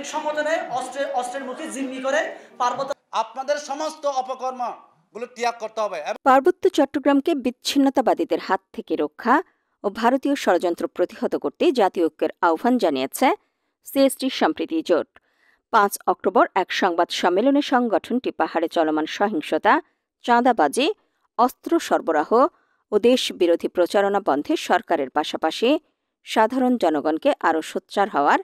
সংগঠনে অস্ত্রের মুখে জিম্মি করে আপনাদের সমস্ত অপকর্মগুলো ত্যাগ করতে হবে। পার্বত্য চট্টগ্রামকে বিচ্ছিন্নতাবাদীদের হাত থেকে রক্ষা ও ভারতীয় ষড়যন্ত্র প্রতিহত করতে জাতীয় ঐক্যের আহ্বান জানিয়েছে সিএসটি সম্প্রীতি জোট। ৫ অক্টোবর এক সংবাদ সম্মেলনে সংগঠনটি পাহাড়ে চলমান সহিংসতা, চাঁদাবাজি, অস্ত্র সরবরাহ ও দেশ বিরোধী প্রচারণা বন্ধে সরকারের পাশাপাশি সাধারণ জনগণকে আরও সোচ্চার হওয়ার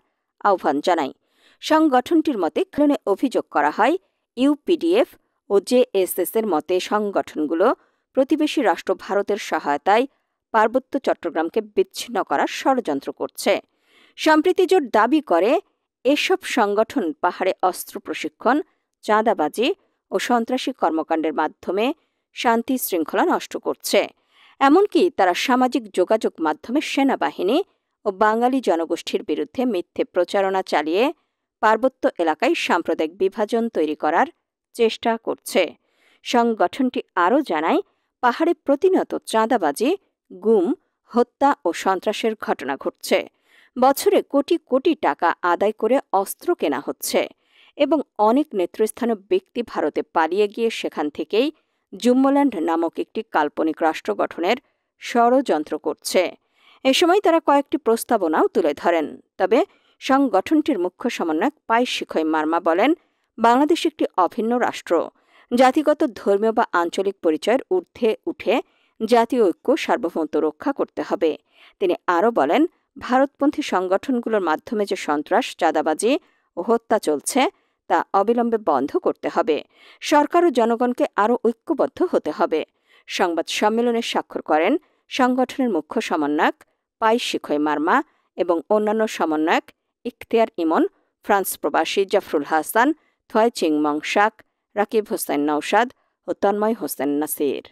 আহ্বান জানায়। সংগঠনটির মতে কারণে অভিযোগ করা হয় ইউপিডিএফ ও জেএসএস-এর মতে সংগঠনগুলো প্রতিবেশী রাষ্ট্র ভারতের সহায়তায় পার্বত্য চট্টগ্রামকে বিচ্ছিন্ন করার ষড়যন্ত্র করছে। সম্প্রীতি জোট দাবি করে এসব সংগঠন পাহাড়ে অস্ত্র প্রশিক্ষণ, চাঁদাবাজি ও সন্ত্রাসী কর্মকাণ্ডের মাধ্যমে শান্তি শৃঙ্খলা নষ্ট করছে। এমনকি তারা সামাজিক যোগাযোগ মাধ্যমে সেনাবাহিনী ও বাঙালি জনগোষ্ঠীর বিরুদ্ধে মিথ্যে প্রচারণা চালিয়ে পার্বত্য এলাকায় সাম্প্রদায়িক বিভাজন তৈরি করার চেষ্টা করছে। সংগঠনটি আরও জানায়, পাহাড়ে প্রতিনিয়ত চাঁদাবাজি, গুম, হত্যা ও সন্ত্রাসের ঘটনা ঘটছে। বছরে কোটি কোটি টাকা আদায় করে অস্ত্র কেনা হচ্ছে এবং অনেক নেতৃস্থানীয় ব্যক্তি ভারতে পালিয়ে গিয়ে সেখান থেকেই জুম্মল্যান্ড নামক একটি কাল্পনিক রাষ্ট্র গঠনের ষড়যন্ত্র করছে। এ সময় তারা কয়েকটি প্রস্তাবনাও তুলে ধরেন। তবে সংগঠনটির মুখ্য সমন্বয়ক পাই-শিখয় মারমা বলেন, বাংলাদেশ একটি অভিন্ন রাষ্ট্র। জাতিগত, ধর্মীয় বা আঞ্চলিক পরিচয়ের ঊর্ধ্বে উঠে জাতীয় ঐক্য সার্বভৌমত্ব রক্ষা করতে হবে। তিনি আরও বলেন, ভারতপন্থী সংগঠনগুলোর মাধ্যমে যে সন্ত্রাস, চাঁদাবাজি ও হত্যা চলছে তা অবিলম্বে বন্ধ করতে হবে। সরকার ও জনগণকে আরও ঐক্যবদ্ধ হতে হবে। সংবাদ সম্মেলনে স্বাক্ষর করেন সংগঠনের মুখ্য সমন্বয়ক পাই-শিখয় মারমা এবং অন্যান্য সমন্বয়ক ইখতিয়ার ইমন, ফ্রান্স প্রবাসী জাফরুল হাসান, থয় চিং মং শাক, রাকিব হোসেন নওশাদ ও তন্ময় হোসেন নাসির।